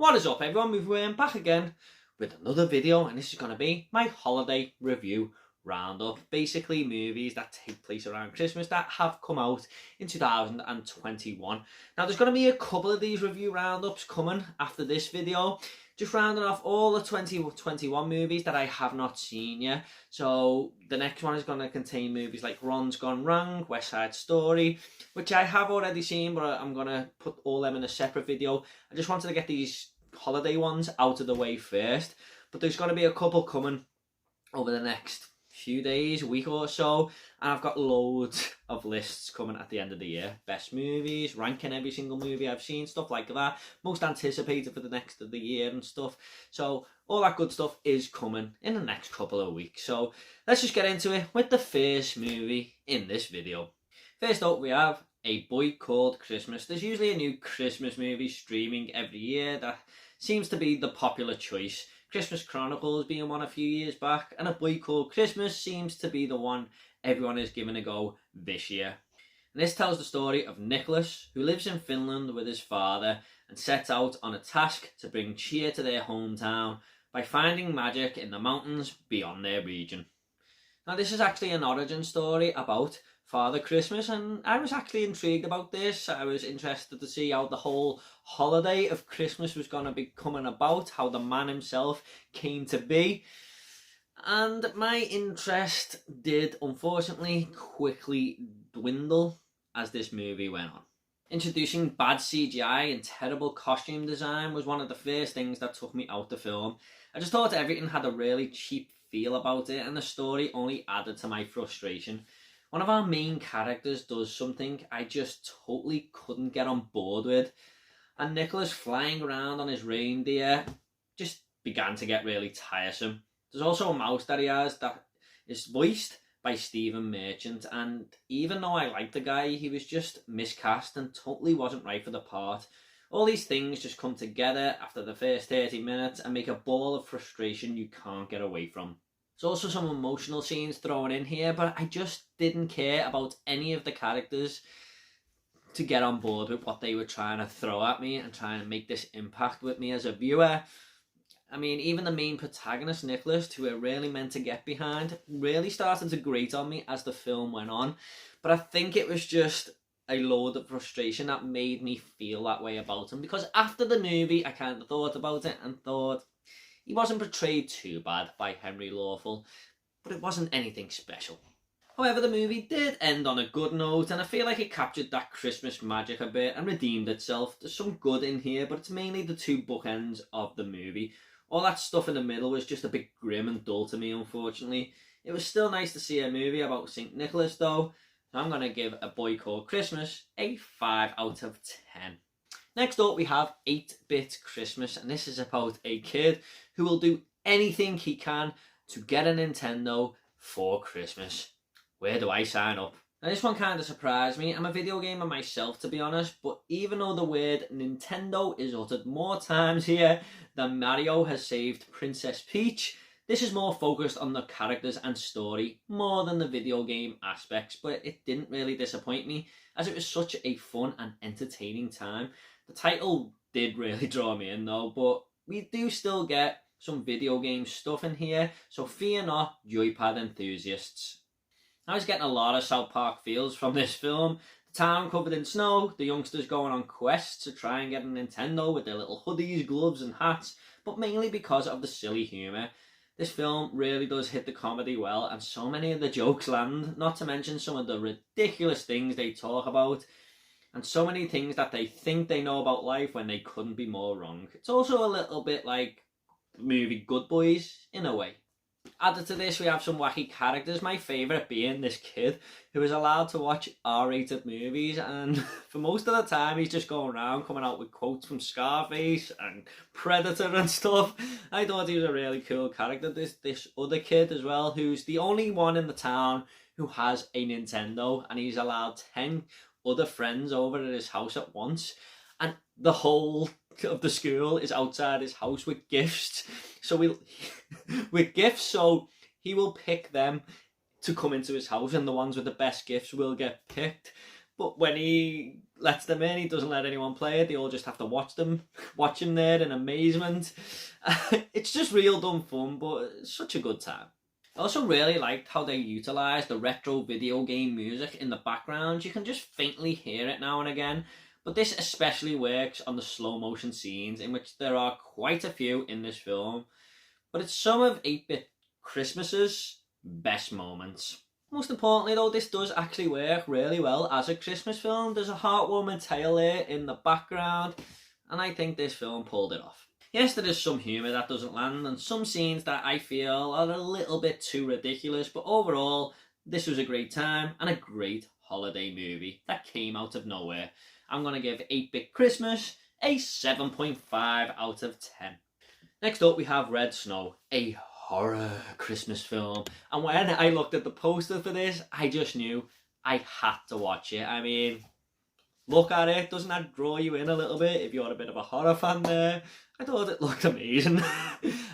What is up everyone, we're back again with another video, and this is going to be my holiday review roundup. Basically movies that take place around Christmas that have come out in 2021. Now there's going to be a couple of these review roundups coming after this video, just rounding off all the 2021 movies that I have not seen yet. So the next one is going to contain movies like Ron's Gone Wrong, West Side Story, which I have already seen, but I'm going to put all them in a separate video. I just wanted to get these holiday ones out of the way first, but there's going to be a couple coming over the next few days, week or so, and I've got loads of lists coming at the end of the year. Best movies, ranking every single movie I've seen, stuff like that, most anticipated for the next of the year and stuff. So all that good stuff is coming in the next couple of weeks. So let's just get into it with the first movie in this video. First up, we have A Boy Called Christmas. There's usually a new Christmas movie streaming every year that seems to be the popular choice. Christmas Chronicles being one a few years back, and A Boy Called Christmas seems to be the one everyone is giving a go this year. And this tells the story of Nicholas, who lives in Finland with his father and sets out on a task to bring cheer to their hometown by finding magic in the mountains beyond their region. Now this is actually an origin story about Father Christmas, and I was actually intrigued about this. I was interested to see how the whole holiday of Christmas was going to be coming about, how the man himself came to be. And my interest did unfortunately quickly dwindle as this movie went on. Introducing bad CGI and terrible costume design was one of the first things that took me out the film. I just thought everything had a really cheap feel about it, and the story only added to my frustration. One of our main characters does something I just totally couldn't get on board with, and Nicholas flying around on his reindeer just began to get really tiresome. There's also a mouse that he has that is voiced by Stephen Merchant, and even though I like the guy, he was just miscast and totally wasn't right for the part. All these things just come together after the first 30 minutes and make a ball of frustration you can't get away from. There's also some emotional scenes thrown in here, but I just didn't care about any of the characters to get on board with what they were trying to throw at me and trying to make this impact with me as a viewer. I mean, even the main protagonist, Nicholas, who we're really meant to get behind, really started to grate on me as the film went on. But I think it was just a load of frustration that made me feel that way about him, because after the movie I kind of thought about it and thought he wasn't portrayed too bad by Henry Lawful, but it wasn't anything special. However, the movie did end on a good note, and I feel like it captured that Christmas magic a bit and redeemed itself. There's some good in here, but it's mainly the two bookends of the movie. All that stuff in the middle was just a bit grim and dull to me, unfortunately. It was still nice to see a movie about St. Nicholas though, so I'm going to give A Boy Called Christmas a 5 out of 10. Next up we have 8-Bit Christmas, and this is about a kid who will do anything he can to get a Nintendo for Christmas. Where do I sign up? Now this one kind of surprised me. I'm a video gamer myself, to be honest, but even though the word Nintendo is uttered more times here than Mario has saved Princess Peach, this is more focused on the characters and story more than the video game aspects, but it didn't really disappoint me as it was such a fun and entertaining time. The title did really draw me in though, but we do still get some video game stuff in here, so fear not, joypad enthusiasts. I was getting a lot of South Park feels from this film. The town covered in snow, the youngsters going on quests to try and get a Nintendo with their little hoodies, gloves and hats, but mainly because of the silly humour. This film really does hit the comedy well, and so many of the jokes land, not to mention some of the ridiculous things they talk about, and so many things that they think they know about life when they couldn't be more wrong. It's also a little bit like the movie Good Boys, in a way. Added to this, we have some wacky characters, my favourite being this kid who is allowed to watch R-rated movies, and for most of the time he's just going around coming out with quotes from Scarface and Predator and stuff. I thought he was a really cool character. This other kid as well, who's the only one in the town who has a Nintendo, and he's allowed 10 other friends over at his house at once, and the whole of the school is outside his house with gifts. So so he will pick them to come into his house, and the ones with the best gifts will get picked. but when he lets them in, he doesn't let anyone play it. They all just have to watch him there in amazement. It's just real dumb fun, but it's such a good time. I also really liked how they utilised the retro video game music in the background. You can just faintly hear it now and again, but this especially works on the slow motion scenes, in which there are quite a few in this film, but it's some of 8-bit Christmas's best moments. Most importantly though, this does actually work really well as a Christmas film. There's a heartwarming tale there in the background, and I think this film pulled it off. Yes, there is some humour that doesn't land, and some scenes that I feel are a little bit too ridiculous, but overall, this was a great time and a great holiday movie that came out of nowhere. I'm going to give 8-Bit Christmas a 7.5 out of 10. Next up, we have Red Snow, a horror Christmas film. And when I looked at the poster for this, I just knew I had to watch it. I mean, look at it. Doesn't that draw you in a little bit if you're a bit of a horror fan there? I thought it looked amazing.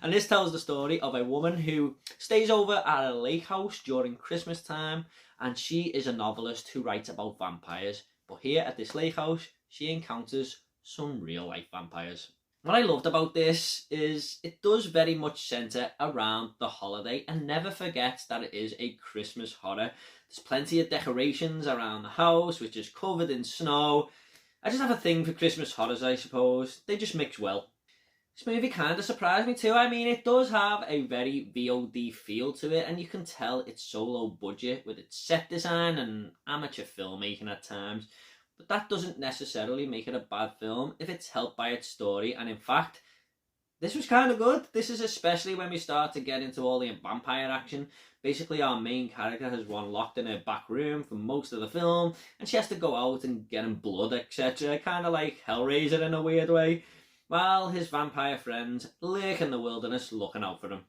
And this tells the story of a woman who stays over at a lake house during Christmas time, and she is a novelist who writes about vampires. But here at this lake house, she encounters some real life vampires. What I loved about this is it does very much centre around the holiday and never forgets that it is a Christmas horror. There's plenty of decorations around the house, which is covered in snow. I just have a thing for Christmas horrors, I suppose. They just mix well. This movie kind of surprised me too. I mean, it does have a very VOD feel to it, and you can tell it's so low budget with its set design and amateur filmmaking at times. But that doesn't necessarily make it a bad film if it's helped by its story, and in fact, this was kind of good. This is especially when we start to get into all the vampire action. Basically, our main character has one locked in her back room for most of the film, and she has to go out and get him blood, etc. Kind of like Hellraiser in a weird way, while his vampire friends lurk in the wilderness looking out for him.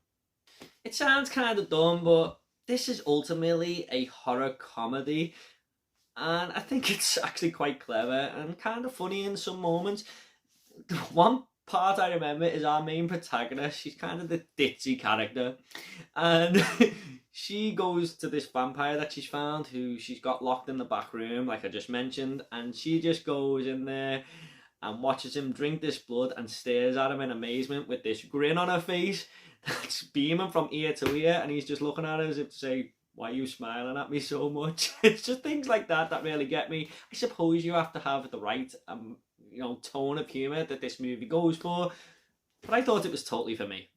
It sounds kind of dumb, but this is ultimately a horror comedy, and I think it's actually quite clever and kind of funny in some moments. One part I remember is our main protagonist. She's kind of the ditzy character, and she goes to this vampire that she's found, who she's got locked in the back room, like I just mentioned, and she just goes in there and watches him drink this blood and stares at him in amazement with this grin on her face that's beaming from ear to ear, and he's just looking at her as if to say, why are you smiling at me so much? It's just things like that that really get me. I suppose you have to have the right tone of humour that this movie goes for, but I thought it was totally for me.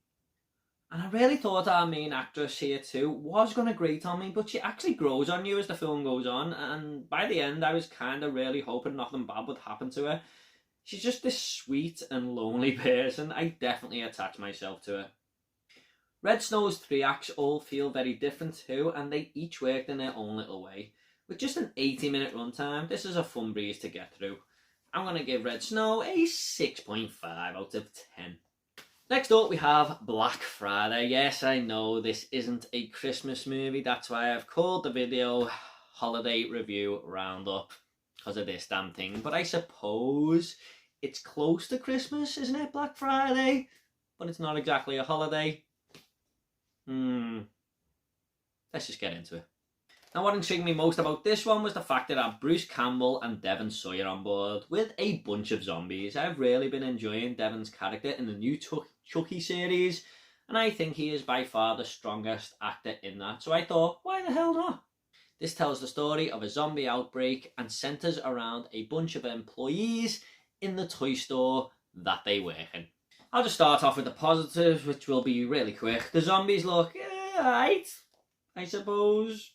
And I really thought our main actress here too was going to grate on me, but she actually grows on you as the film goes on, and by the end I was kind of really hoping nothing bad would happen to her. She's just this sweet and lonely person. I definitely attach myself to her. Red Snow's 3 acts all feel very different too, and they each worked in their own little way. With just an 80-minute runtime, this is a fun breeze to get through. I'm going to give Red Snow a 6.5 out of 10. Next up we have Black Friday. Yes, I know this isn't a Christmas movie, that's why I've called the video Holiday Review Roundup, because of this damn thing. But I suppose it's close to Christmas, isn't it, Black Friday? But it's not exactly a holiday. Let's just get into it. Now, what intrigued me most about this one was the fact that I had Bruce Campbell and Devon Sawyer on board with a bunch of zombies. I've really been enjoying Devon's character in the new Chucky series, and I think he is by far the strongest actor in that, so I thought, why the hell not? This tells the story of a zombie outbreak and centres around a bunch of employees in the toy store that they work in. I'll just start off with the positives, which will be really quick. The zombies look alright, I suppose.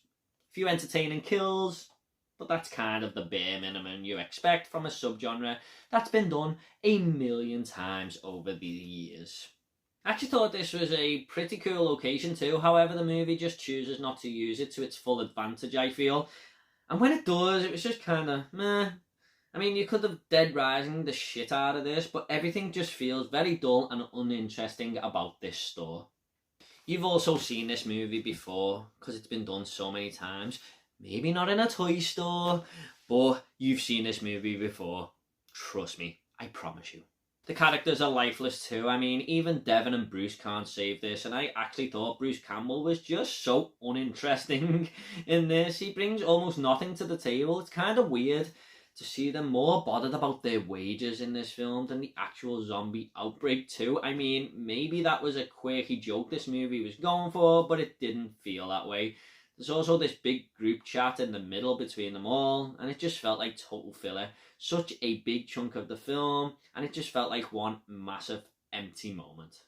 A few entertaining kills, but that's kind of the bare minimum you expect from a subgenre that's been done a million times over the years. I actually thought this was a pretty cool location too, however the movie just chooses not to use it to its full advantage, I feel. And when it does, it was just kind of meh. I mean, you could have Dead Rising the shit out of this, but everything just feels very dull and uninteresting about this store. You've also seen this movie before, because it's been done so many times. Maybe not in a toy store, but you've seen this movie before. Trust me, I promise you. The characters are lifeless too. I mean, even Devon and Bruce can't save this, and I actually thought Bruce Campbell was just so uninteresting in this. He brings almost nothing to the table. It's kind of weird to see them more bothered about their wages in this film than the actual zombie outbreak too. I mean, maybe that was a quirky joke this movie was going for, but it didn't feel that way. There's also this big group chat in the middle between them all, and it just felt like total filler. Such a big chunk of the film, and it just felt like one massive empty moment.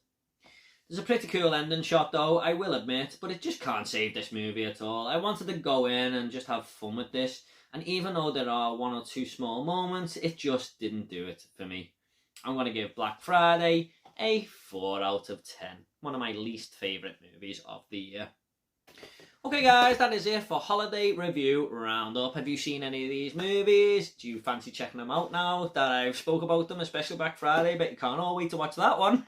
There's a pretty cool ending shot though, I will admit, but it just can't save this movie at all. I wanted to go in and just have fun with this, and even though there are one or two small moments, it just didn't do it for me. I'm going to give Black Friday a 4 out of 10. One of my least favourite movies of the year. Okay guys, that is it for Holiday Review Roundup. Have you seen any of these movies? Do you fancy checking them out now that I've spoke about them, especially Black Friday? But you can't all wait to watch that one.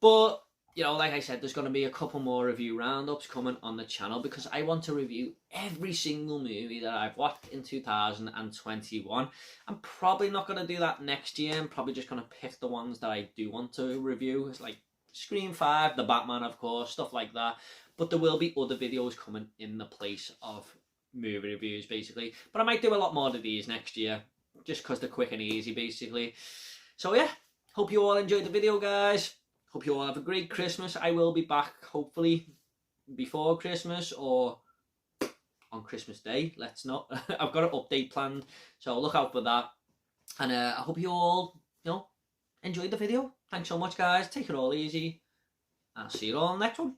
But, you know, like I said, there's going to be a couple more review roundups coming on the channel because I want to review every single movie that I've watched in 2021. I'm probably not going to do that next year. I'm probably just going to pick the ones that I do want to review. It's like Scream 5, The Batman, of course, stuff like that. But there will be other videos coming in the place of movie reviews, basically. But I might do a lot more of these next year, just because they're quick and easy, basically. So yeah, hope you all enjoyed the video, guys. Hope you all have a great Christmas. I will be back, hopefully, before Christmas or on Christmas Day. Let's not. I've got an update planned, so look out for that. And I hope you all, you know, enjoyed the video. Thanks so much, guys. Take it all easy. I'll see you all in the next one.